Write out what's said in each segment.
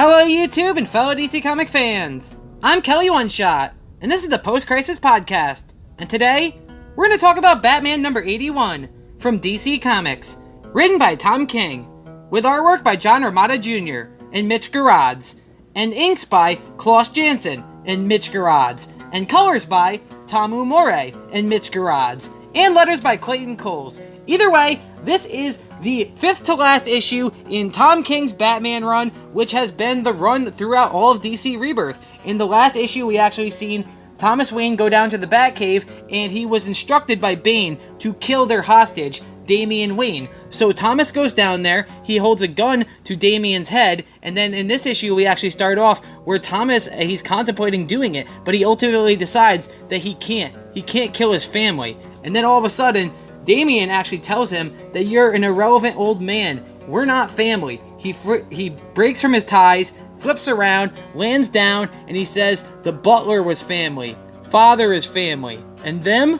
Hello YouTube and fellow DC Comic fans! I'm Kelly One Shot, and this is the Post-Crisis Podcast. And today, we're going to talk about Batman number 81 from DC Comics, written by Tom King, with artwork by John Romita Jr. and Mitch Gerads, and inks by Klaus Janson and Mitch Gerads, and colors by Tom More and Mitch Gerads, and letters by Clayton Coles. Either way, this is the fifth to last issue in Tom King's Batman run, which has been the run throughout all of DC Rebirth. In the last issue, we actually seen Thomas Wayne go down to the Batcave, and he was instructed by Bane to kill their hostage, Damian Wayne. So Thomas goes down there, he holds a gun to Damian's head, and then in this issue we actually start off where Thomas, he's contemplating doing it, but he ultimately decides that he can't kill his family. And then all of a sudden, Damian actually tells him that you're an irrelevant old man. We're not family. He breaks from his ties, flips around, lands down, and he says the butler was family. Father is family. And them?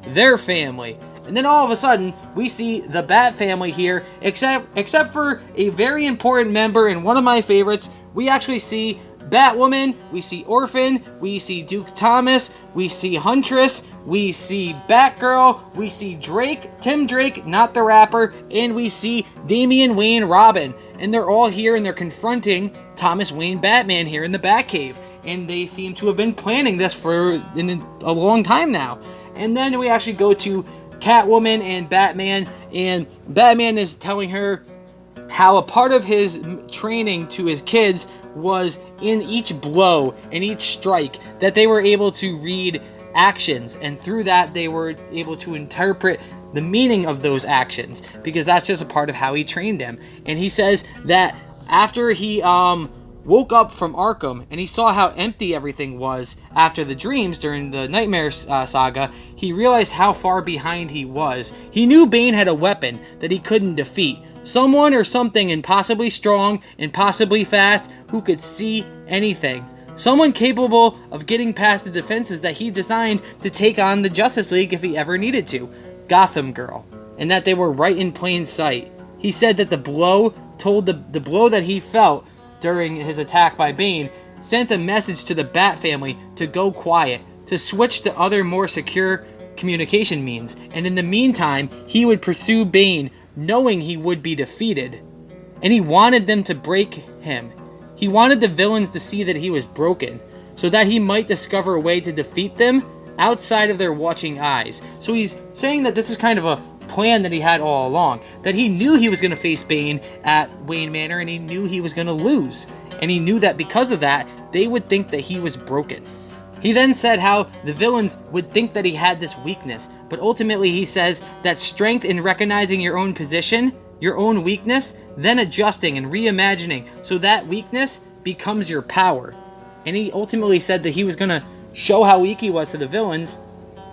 They're family. And then all of a sudden, we see the Bat family here, except for a very important member and one of my favorites. We actually see Batwoman, we see Orphan, we see Duke Thomas, we see Huntress, we see Batgirl, we see Drake, Tim Drake, not the rapper, and we see Damian Wayne Robin. And they're all here and they're confronting Thomas Wayne Batman here in the Batcave. And they seem to have been planning this for a long time now. And then we actually go to Catwoman and Batman is telling her how a part of his training to his kids was in each blow and each strike that they were able to read actions, and through that they were able to interpret the meaning of those actions, because that's just a part of how he trained him. And he says that after he woke up from Arkham and he saw how empty everything was after the dreams during the Nightmare saga, he realized how far behind he was. He knew Bane had a weapon that he couldn't defeat. Someone or something impossibly strong, impossibly fast, who could see anything. Someone capable of getting past the defenses that he designed to take on the Justice League if he ever needed to. Gotham Girl. And that they were right in plain sight. He said that the blow that he felt during his attack by Bane sent a message to the Bat family to go quiet, to switch to other more secure communication means, and in the meantime, he would pursue Bane, knowing he would be defeated. And he wanted them to break him. He wanted the villains to see that he was broken, so that he might discover a way to defeat them outside of their watching eyes. So he's saying that this is kind of a plan that he had all along, that he knew he was going to face Bane at Wayne Manor, and he knew he was going to lose, and he knew that because of that they would think that he was broken. He then said how the villains would think that he had this weakness, but ultimately he says that strength in recognizing your own position, your own weakness, then adjusting and reimagining so that weakness becomes your power. And he ultimately said that he was going to show how weak he was to the villains,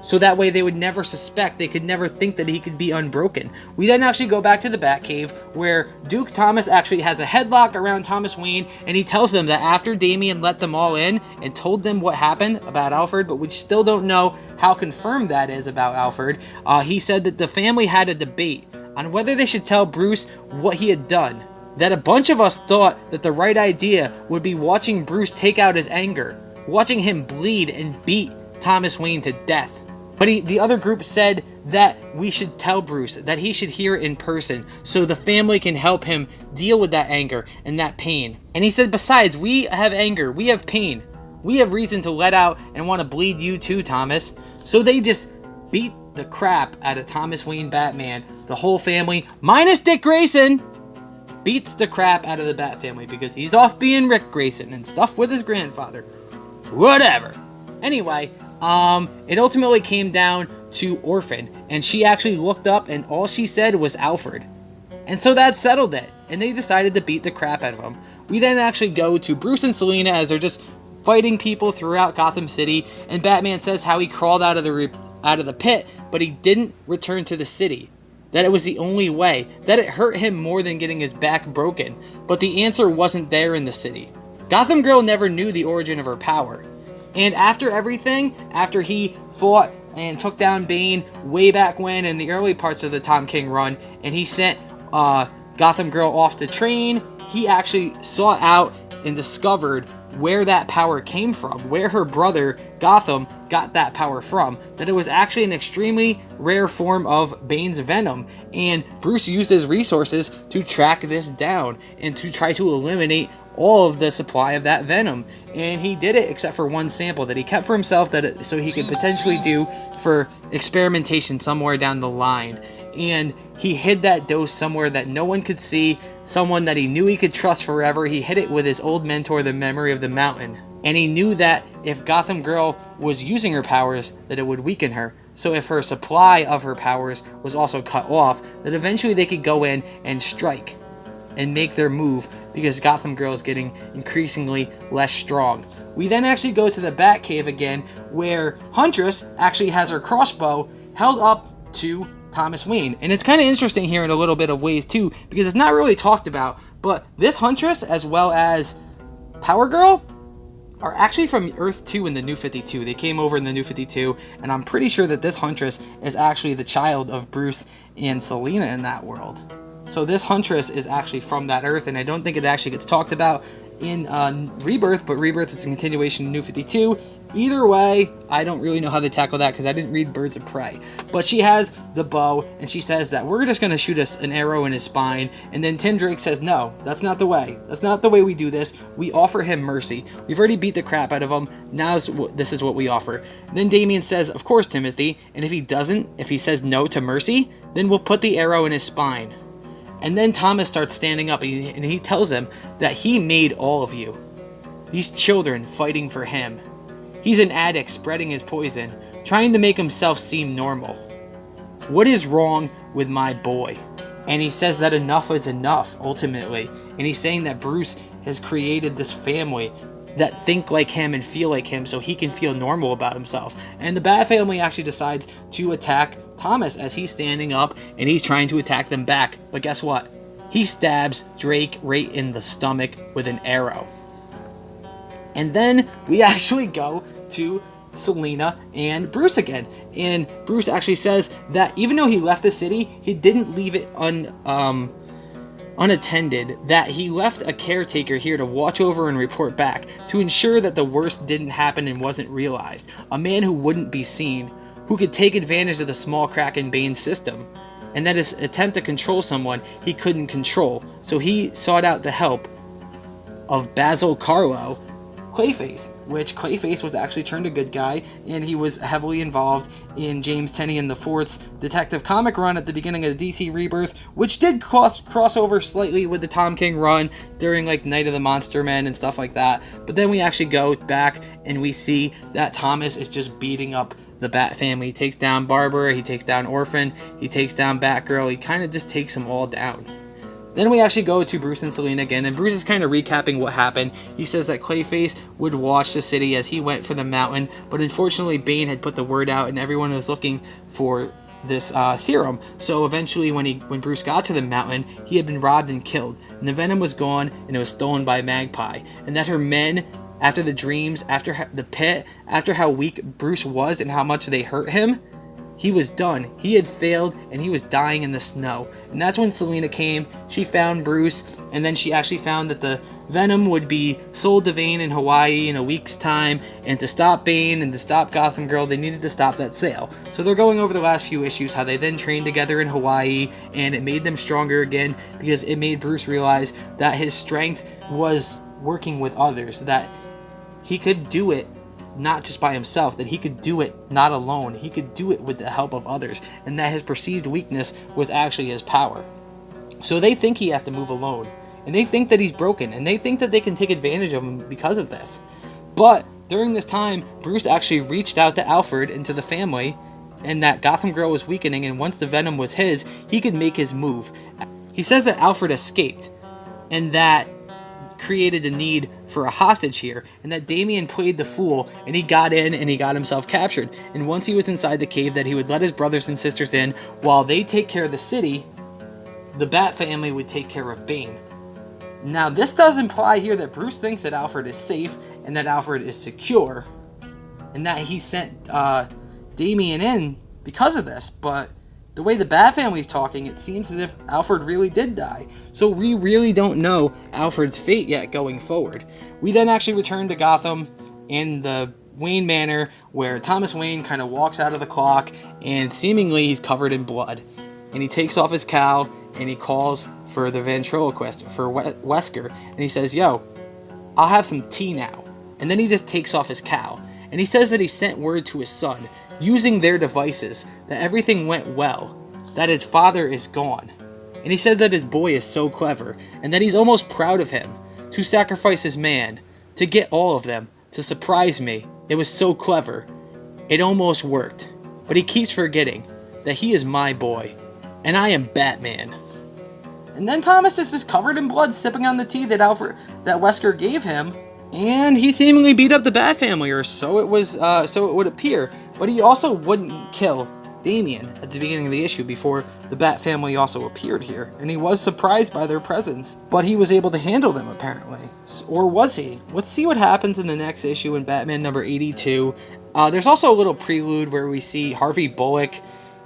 so that way they would never suspect, they could never think that he could be unbroken. We then actually go back to the Batcave, where Duke Thomas actually has a headlock around Thomas Wayne, and he tells them that after Damian let them all in and told them what happened about Alfred, but we still don't know how confirmed that is about Alfred, he said that the family had a debate on whether they should tell Bruce what he had done. That a bunch of us thought that the right idea would be watching Bruce take out his anger, watching him bleed and beat Thomas Wayne to death. But the other group said that we should tell Bruce, that he should hear it in person, so the family can help him deal with that anger and that pain. And he said, besides, we have anger, we have pain, we have reason to let out and want to bleed you too, Thomas. So they just beat the crap out of Thomas Wayne Batman. The whole family, minus Dick Grayson, beats the crap out of the Bat family because he's off being Rick Grayson and stuff with his grandfather. Whatever. Anyway, it ultimately came down to Orphan, and she actually looked up and all she said was Alfred. And so that settled it, and they decided to beat the crap out of him. We then actually go to Bruce and Selina as they're just fighting people throughout Gotham City, and Batman says how he crawled out of the pit, but he didn't return to the city. That it was the only way, that it hurt him more than getting his back broken, but the answer wasn't there in the city. Gotham Girl never knew the origin of her power. And after everything, after he fought and took down Bane way back when in the early parts of the Tom King run, and he sent Gotham Girl off to train, he actually sought out and discovered where that power came from, where her brother Gotham got that power from, that it was actually an extremely rare form of Bane's venom, and Bruce used his resources to track this down and to try to eliminate all of the supply of that venom. And he did it except for one sample that he kept for himself, so he could potentially do for experimentation somewhere down the line. And he hid that dose somewhere that no one could see, someone that he knew he could trust forever. He hid it with his old mentor, the Memory of the Mountain. And he knew that if Gotham Girl was using her powers, that it would weaken her. So if her supply of her powers was also cut off, that eventually they could go in and strike and make their move, because Gotham Girl is getting increasingly less strong. We then actually go to the Batcave again, where Huntress actually has her crossbow held up to Thomas Wayne. And it's kind of interesting here in a little bit of ways too, because it's not really talked about, but this Huntress as well as Power Girl are actually from Earth 2 in the New 52. They came over in the New 52, and I'm pretty sure that this Huntress is actually the child of Bruce and Selina in that world. So this Huntress is actually from that Earth, and I don't think it actually gets talked about in Rebirth, but Rebirth is a continuation of New 52. Either way, I don't really know how they tackle that because I didn't read Birds of Prey. But she has the bow, and she says that we're just going to shoot us an arrow in his spine, and then Tim Drake says, no, that's not the way. That's not the way we do this. We offer him mercy. We've already beat the crap out of him. Now this is what we offer. And then Damian says, of course, Timothy, and if he says no to mercy, then we'll put the arrow in his spine. And then Thomas starts standing up, and he tells him that he made all of you. These children fighting for him. He's an addict spreading his poison, trying to make himself seem normal. What is wrong with my boy? And he says that enough is enough, ultimately. And he's saying that Bruce has created this family that think like him and feel like him so he can feel normal about himself. And the Bat family actually decides to attack Thomas as he's standing up and he's trying to attack them back. But guess what? He stabs Drake right in the stomach with an arrow. And then we actually go to Selina and Bruce again. And Bruce actually says that even though he left the city, he didn't leave it unattended, that he left a caretaker here to watch over and report back to ensure that the worst didn't happen and wasn't realized. A man who wouldn't be seen, who could take advantage of the small crack in Bane's system, and that his attempt to control someone he couldn't control. So he sought out the help of Basil Carlo, Clayface, which Clayface was actually turned a good guy, and he was heavily involved in James Tynion IV's Detective comic run at the beginning of the DC Rebirth, which did cross over slightly with the Tom King run during like Night of the Monster Men and stuff like that. But then we actually go back and we see that Thomas is just beating up the Bat family. He takes down Barbara, he takes down Orphan, he takes down Batgirl, he kind of just takes them all down. Then we actually go to Bruce and Selina again, and Bruce is kind of recapping what happened. He says that Clayface would watch the city as he went for the mountain, but unfortunately Bane had put the word out and everyone was looking for this serum. So eventually when Bruce got to the mountain, he had been robbed and killed, and the venom was gone and it was stolen by Magpie. And that her men, after the dreams, after the pit, after how weak Bruce was and how much they hurt him, he was done. He had failed and he was dying in the snow. And that's when Selina came. She found Bruce, and then she actually found that the venom would be sold to Bane in Hawaii in a week's time, and to stop Bane and to stop Gotham Girl, they needed to stop that sale. So they're going over the last few issues, how they then trained together in Hawaii, and it made them stronger again because it made Bruce realize that his strength was working with others, that he could do it not just by himself, that he could do it not alone, he could do it with the help of others, and that his perceived weakness was actually his power. So they think he has to move alone, and they think that he's broken, and they think that they can take advantage of him because of this. But during this time, Bruce actually reached out to Alfred and to the family, and that Gotham Girl was weakening, and once the venom was his, he could make his move. He says that Alfred escaped, and that created the need for a hostage here, and that Damian played the fool and he got in and he got himself captured. And once he was inside the cave, that he would let his brothers and sisters in while they take care of the city. The Bat family would take care of Bane. Now this does imply here that Bruce thinks that Alfred is safe and that Alfred is secure, and that he sent Damian in because of this, but the way the Bat family's talking, it seems as if Alfred really did die. So we really don't know Alfred's fate yet going forward. We then actually return to Gotham in the Wayne Manor, where Thomas Wayne kind of walks out of the clock, and seemingly he's covered in blood. And he takes off his cowl, and he calls for the ventriloquist, for Wesker, and he says, "Yo, I'll have some tea now." And then he just takes off his cowl. And he says that he sent word to his son, using their devices, that everything went well, that his father is gone. And he said that his boy is so clever, and that he's almost proud of him, to sacrifice his man, to get all of them, to surprise me. It was so clever. It almost worked. But he keeps forgetting that he is my boy, and I am Batman. And then Thomas is just covered in blood, sipping on the tea that Wesker gave him, and he seemingly beat up the Bat family, or so it would appear. But he also wouldn't kill Damian at the beginning of the issue before the Bat family also appeared here, and he was surprised by their presence, but he was able to handle them apparently. Or was he? Let's see what happens in the next issue in Batman number 82. There's also a little prelude where we see Harvey Bullock,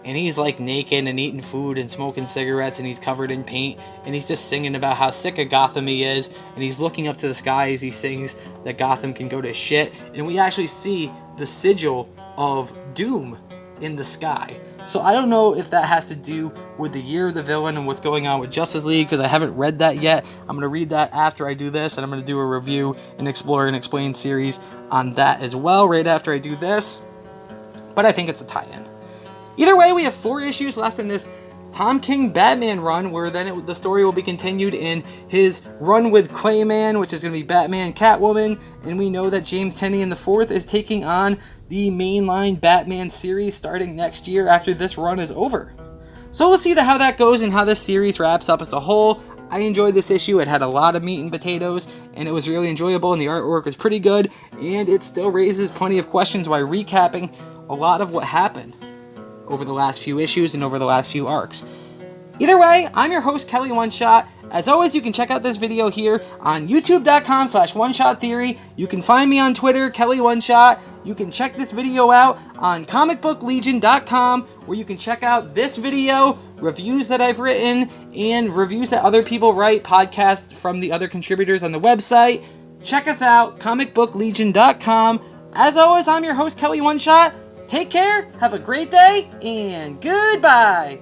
and he's like naked and eating food and smoking cigarettes, and he's covered in paint, and he's just singing about how sick of Gotham he is, and he's looking up to the sky as he sings that Gotham can go to shit, and we actually see the sigil of Doom in the sky. So I don't know if that has to do with the year of the villain and what's going on with Justice League, because I haven't read that yet. I'm going to read that after I do this, and I'm going to do a review and explore and explain series on that as well right after I do this. But I think it's a tie-in. Either way, we have 4 issues left in this Tom King Batman run, where then the story will be continued in his run with Clayman, which is going to be Batman Catwoman, and we know that James Tynion IV is taking on the mainline Batman series starting next year after this run is over. So we'll see how that goes and how this series wraps up as a whole. I enjoyed this issue. It had a lot of meat and potatoes, and it was really enjoyable, and the artwork was pretty good, and it still raises plenty of questions while recapping a lot of what happened over the last few issues and over the last few arcs. Either way, I'm your host, Kelly One Shot. As always, you can check out this video here on youtube.com/OneShotTheory. You can find me on Twitter, Kelly One Shot. You can check this video out on comicbooklegion.com, where you can check out this video, reviews that I've written, and reviews that other people write, podcasts from the other contributors on the website. Check us out, comicbooklegion.com. As always, I'm your host, Kelly One Shot. Take care, have a great day, and goodbye!